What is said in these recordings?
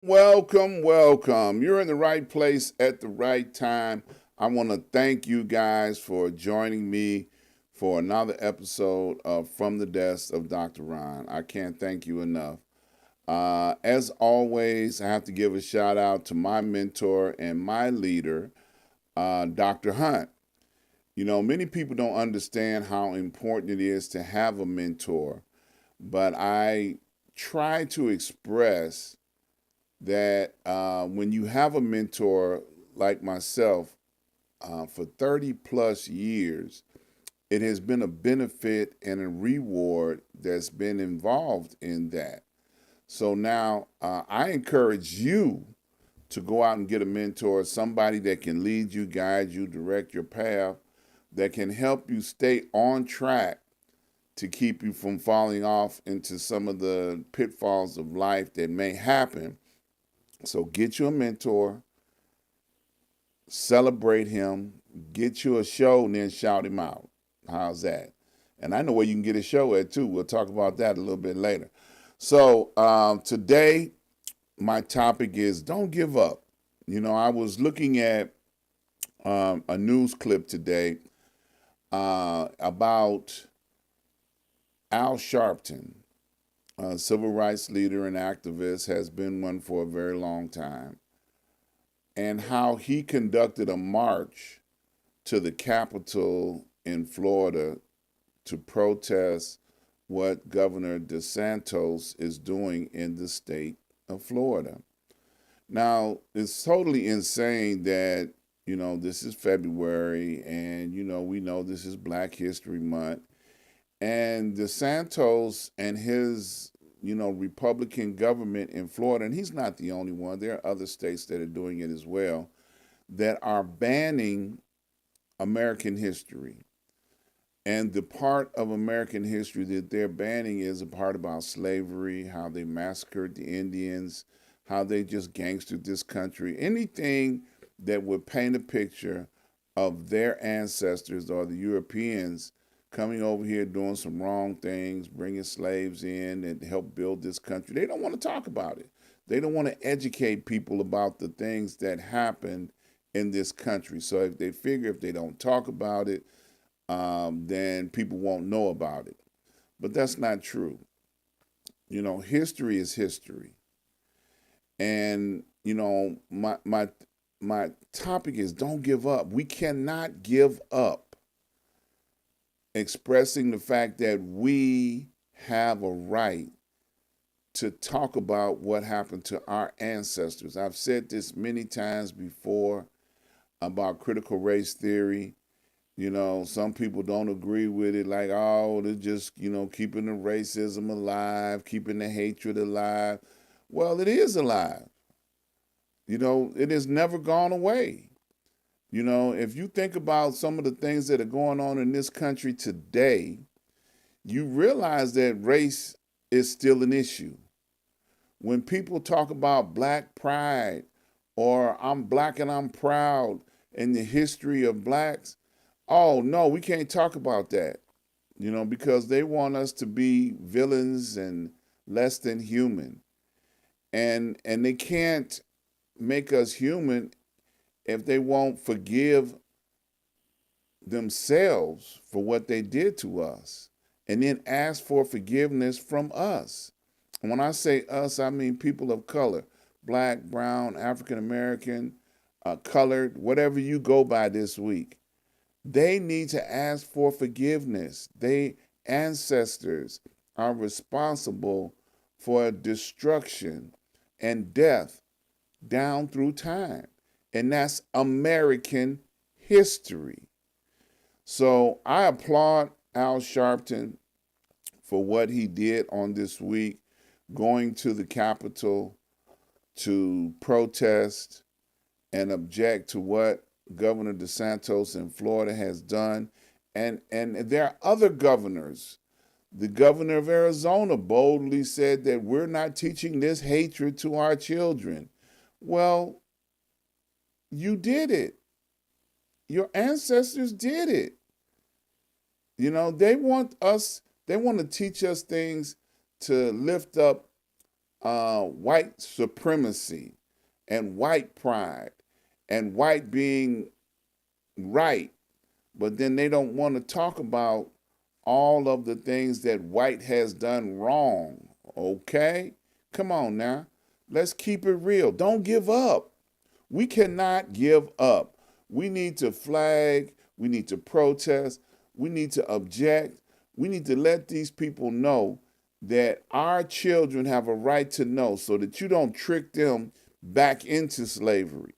Welcome, welcome. You're in the right place at the right time. I want to thank you guys for joining me for another episode of From the Desk of Dr. Ron. I can't thank you enough. As always, I have to give a shout out to my mentor and my leader, Dr. Hunt. You know, many people don't understand how important it is to have a mentor, but I try to express that when you have a mentor like myself for 30 plus years, it has been a benefit and a reward that's been involved in that. So now I encourage you to go out and get a mentor, somebody that can lead you, guide you, direct your path, that can help you stay on track to keep you from falling off into some of the pitfalls of life that may happen. So get you a mentor, celebrate him, get you a show, and then shout him out. How's that? And I know where you can get a show at too. We'll talk about that a little bit later. So today, my topic is don't give up. You know, I was looking at a news clip today about Al Sharpton, a civil rights leader and activist, has been one for a very long time, and how he conducted a march to the Capitol in Florida to protest what Governor DeSantis is doing in the state of Florida. Now, it's totally insane that, you know, this is February and, you know, we know this is Black History Month. And DeSantis and his, you know, Republican government in Florida, and he's not the only one, there are other states that are doing it as well, that are banning American history. And the part of American history that they're banning is a part about slavery, how they massacred the Indians, how they just gangstered this country. Anything that would paint a picture of their ancestors or the Europeans coming over here doing some wrong things, bringing slaves in and help build this country. They don't want to talk about it. They don't want to educate people about the things that happened in this country. So if they figure if they don't talk about it, then people won't know about it. But that's not true. You know, history is history. And, you know, my topic is don't give up. We cannot give up, expressing the fact that we have a right to talk about what happened to our ancestors. I've said this many times before about critical race theory. You know, some people don't agree with it, like, oh, they're just, you know, keeping the racism alive, keeping the hatred alive. Well, it is alive. You know, it has never gone away. You know, if you think about some of the things that are going on in this country today, you realize that race is still an issue. When people talk about black pride or I'm black and I'm proud and the history of blacks, oh, no, we can't talk about that, you know, because they want us to be villains and less than human. And they can't make us human if they won't forgive themselves for what they did to us and then ask for forgiveness from us. And when I say us, I mean people of color, black, brown, African American, colored, whatever you go by this week. They need to ask for forgiveness. They ancestors are responsible for destruction and death down through time. And that's American history. So I applaud Al Sharpton for what he did on this week, going to the Capitol to protest and object to what Governor DeSantis in Florida has done. And there are other governors The governor of Arizona boldly said that we're not teaching this hatred to our children. Well, you did it. Your ancestors did it. You know, they want to teach us things to lift up white supremacy and white pride and white being right. But then they don't want to talk about all of the things that white has done wrong. Okay? Come on now. Let's keep it real. Don't give up. We cannot give up. We need to flag. We need to protest. We need to object. We need to let these people know that our children have a right to know so that you don't trick them back into slavery.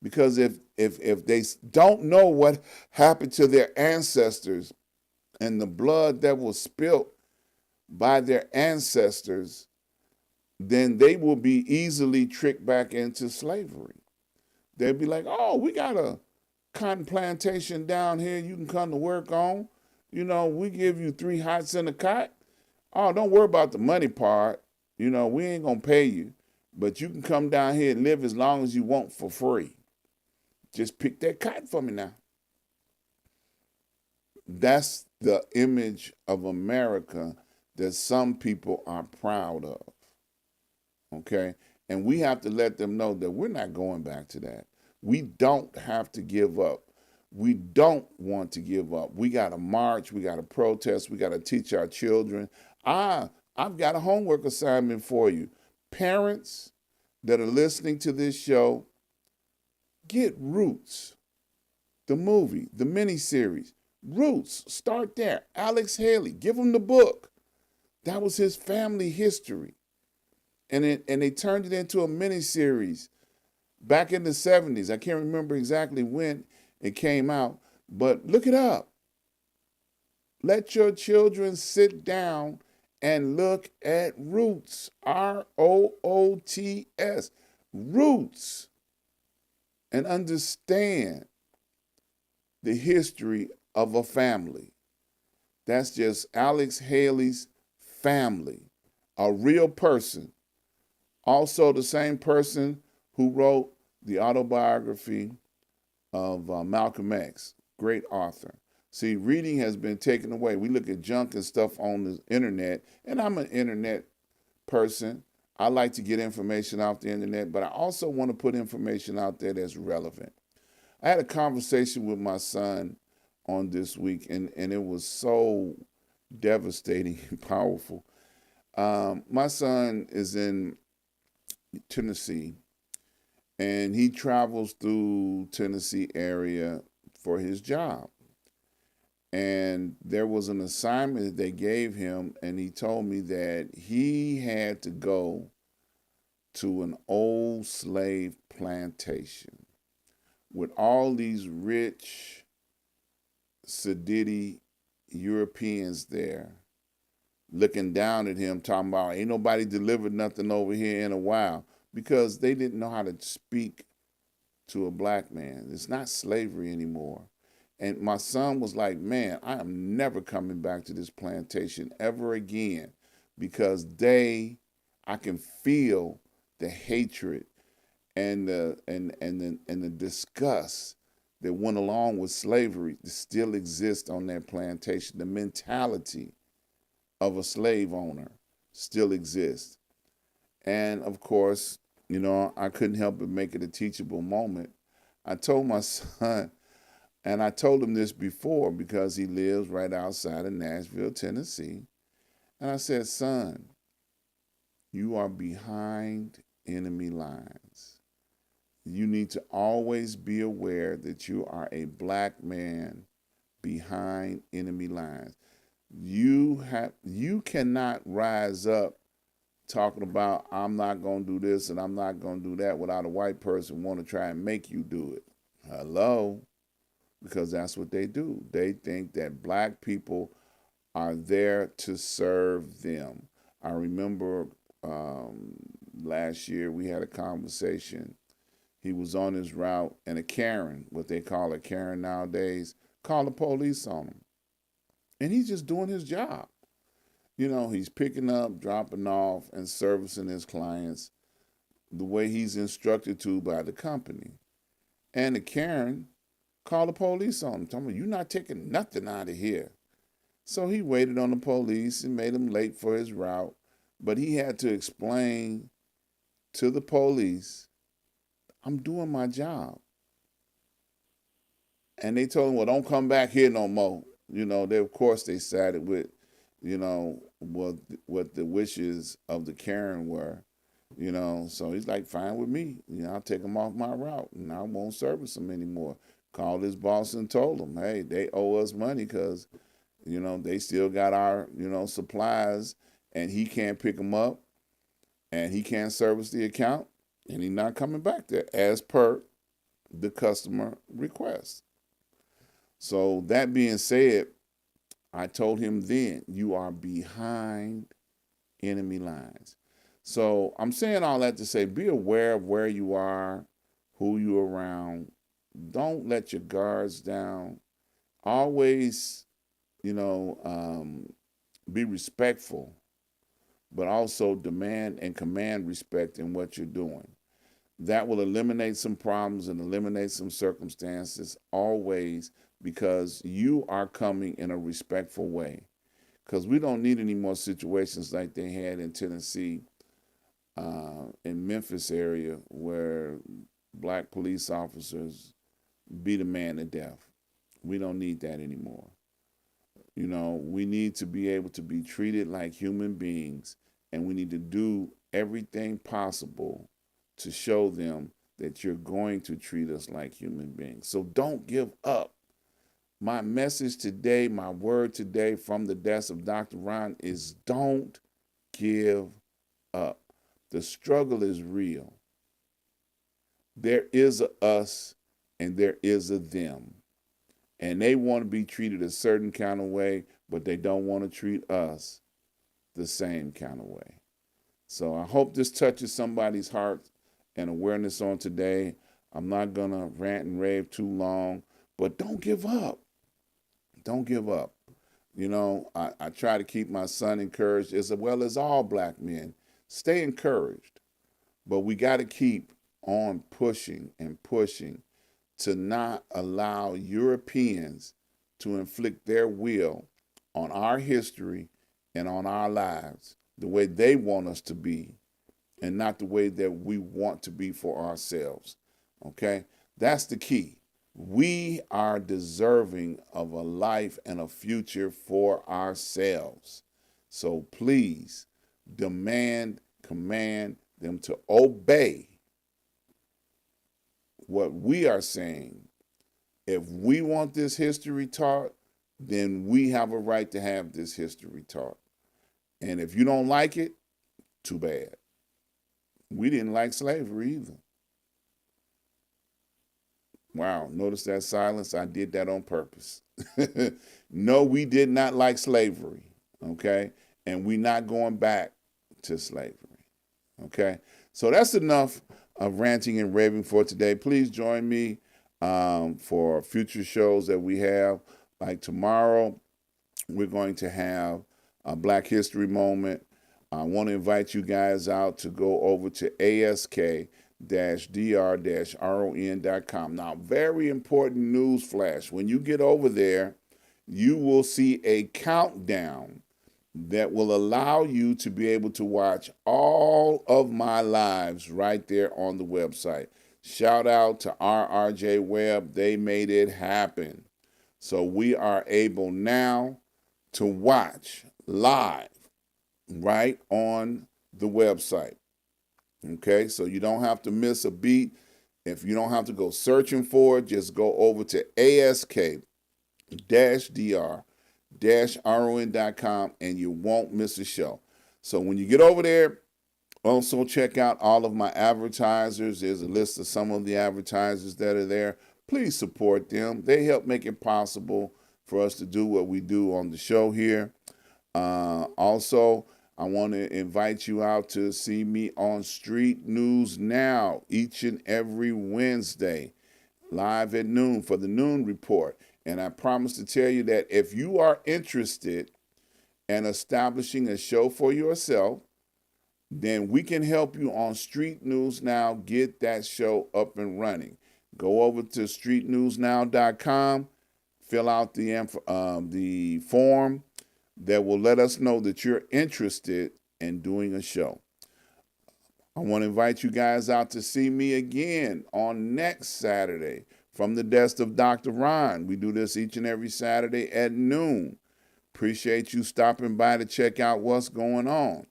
Because if they don't know what happened to their ancestors and the blood that was spilt by their ancestors, then they will be easily tricked back into slavery. They'll be like, oh, we got a cotton plantation down here you can come to work on. You know, we give you 3 hots and a cot. Oh, don't worry about the money part. You know, we ain't going to pay you. But you can come down here and live as long as you want for free. Just pick that cotton for me now. That's the image of America that some people are proud of. Okay? And we have to let them know that we're not going back to that. We don't have to give up. We don't want to give up. We got to march. We got to protest. We got to teach our children. I've got a homework assignment for you. Parents that are listening to this show, get Roots, the movie, the miniseries. Roots, start there. Alex Haley, give him the book. That was his family history. And they turned it into a miniseries back in the 70s. I can't remember exactly when it came out, but look it up. Let your children sit down and look at Roots, Roots, Roots, and understand the history of a family. That's just Alex Haley's family, a real person. Also, the same person who wrote the autobiography of Malcolm X, great author. See, reading has been taken away. We look at junk and stuff on the internet, and I'm an internet person. I like to get information off the internet, but I also want to put information out there that's relevant. I had a conversation with my son on this week, and it was so devastating and powerful. My son is in Tennessee, and he travels through Tennessee area for his job. And there was an assignment that they gave him, and he told me that he had to go to an old slave plantation with all these rich sedity Europeans there looking down at him, talking about ain't nobody delivered nothing over here in a while, because they didn't know how to speak to a black man. It's not slavery anymore. And my son was like, man, I am never coming back to this plantation ever again, because I can feel the hatred and the disgust that went along with slavery that still exists on that plantation. The mentality of a slave owner still exists. And of course, you know, I couldn't help but make it a teachable moment. I told my son, and I told him this before because he lives right outside of Nashville, Tennessee. And I said, son, you are behind enemy lines. You need to always be aware that you are a black man behind enemy lines. You cannot rise up talking about I'm not going to do this and I'm not going to do that without a white person want to try and make you do it. Hello? Because that's what they do. They think that black people are there to serve them. I remember last year we had a conversation. He was on his route, and a Karen, what they call a Karen nowadays, called the police on him. And he's just doing his job. He's picking up, dropping off, and servicing his clients the way he's instructed to by the company. And the Karen called the police on him, telling him, "You're not taking nothing out of here." So he waited on the police and made him late for his route. But he had to explain to the police, "I'm doing my job." And they told him, "Well, don't come back here no more." Of course they sided with, what the wishes of the Karen were. So he's like, "Fine with me. I'll take him off my route and I won't service him anymore." Called his boss and told him, "Hey, they owe us money because, they still got our, supplies, and he can't pick them up and he can't service the account and he's not coming back there as per the customer request." So that being said, I told him then, "You are behind enemy lines." So I'm saying all that to say, be aware of where you are, who you're around. Don't let your guards down. Always, be respectful, but also demand and command respect in what you're doing. That will eliminate some problems and eliminate some circumstances always, because you are coming in a respectful way. Because we don't need any more situations like they had in Tennessee, in Memphis area, where black police officers beat a man to death. We don't need that anymore. We need to be able to be treated like human beings, and we need to do everything possible to show them that you're going to treat us like human beings. So don't give up. My message today, my word today from the desk of Dr. Ron is don't give up. The struggle is real. There is a us and there is a them. And they want to be treated a certain kind of way, but they don't want to treat us the same kind of way. So I hope this touches somebody's heart and awareness on today. I'm not going to rant and rave too long, but don't give up. Don't give up. I try to keep my son encouraged as well as all black men. Stay encouraged, but we got to keep on pushing and pushing to not allow Europeans to inflict their will on our history and on our lives the way they want us to be, and not the way that we want to be for ourselves. Okay? That's the key. We are deserving of a life and a future for ourselves. So please command them to obey what we are saying. If we want this history taught, then we have a right to have this history taught. And if you don't like it, too bad. We didn't like slavery either. Wow, notice that silence? I did that on purpose. No, we did not like slavery, okay? And we're not going back to slavery, okay? So that's enough of ranting and raving for today. Please join me for future shows that we have. Like tomorrow, we're going to have a Black History Moment. I want to invite you guys out to go over to ask-dr-ron.com. Now, very important news flash. When you get over there, you will see a countdown that will allow you to be able to watch all of my lives right there on the website. Shout out to RRJ Web. They made it happen. So we are able now to watch live right on the website. Okay, so you don't have to miss a beat. If you don't have to go searching for it, just go over to ask-dr-ron.com and you won't miss a show. So when you get over there, also check out all of my advertisers. There's a list of some of the advertisers that are there. Please support them. They help make it possible for us to do what we do on the show here. Also, I want to invite you out to see me on Street News Now each and every Wednesday, live at noon for the Noon Report. And I promise to tell you that if you are interested and establishing a show for yourself, then we can help you on Street News Now get that show up and running. Go over to streetnewsnow.com, fill out the form that will let us know that you're interested in doing a show. I want to invite you guys out to see me again on next Saturday from the desk of Dr. Ron. We do this each and every Saturday at noon. Appreciate you stopping by to check out what's going on.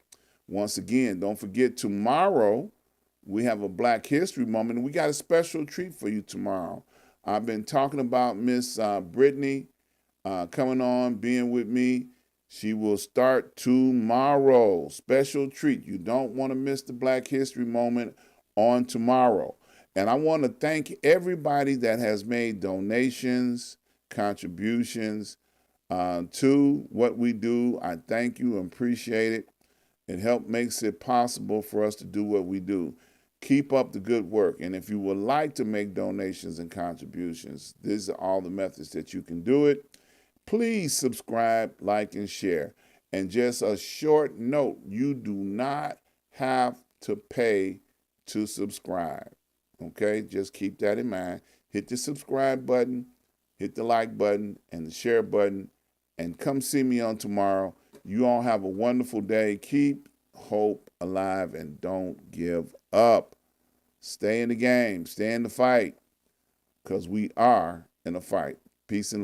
Once again, don't forget tomorrow we have a Black History Moment, and we got a special treat for you tomorrow. I've been talking about Miss Brittany coming on, being with me. She will start tomorrow. Special treat. You don't want to miss the Black History Moment on tomorrow. And I want to thank everybody that has made donations, contributions to what we do. I thank you and appreciate it. It makes it possible for us to do what we do. Keep up the good work. And if you would like to make donations and contributions, these are all the methods that you can do it. Please subscribe, like, and share. And just a short note, you do not have to pay to subscribe. Okay? Just keep that in mind. Hit the subscribe button, hit the like button, and the share button, and come see me on tomorrow. You all have a wonderful day. Keep hope alive and don't give up. Stay in the game. Stay in the fight, because we are in a fight. Peace and love.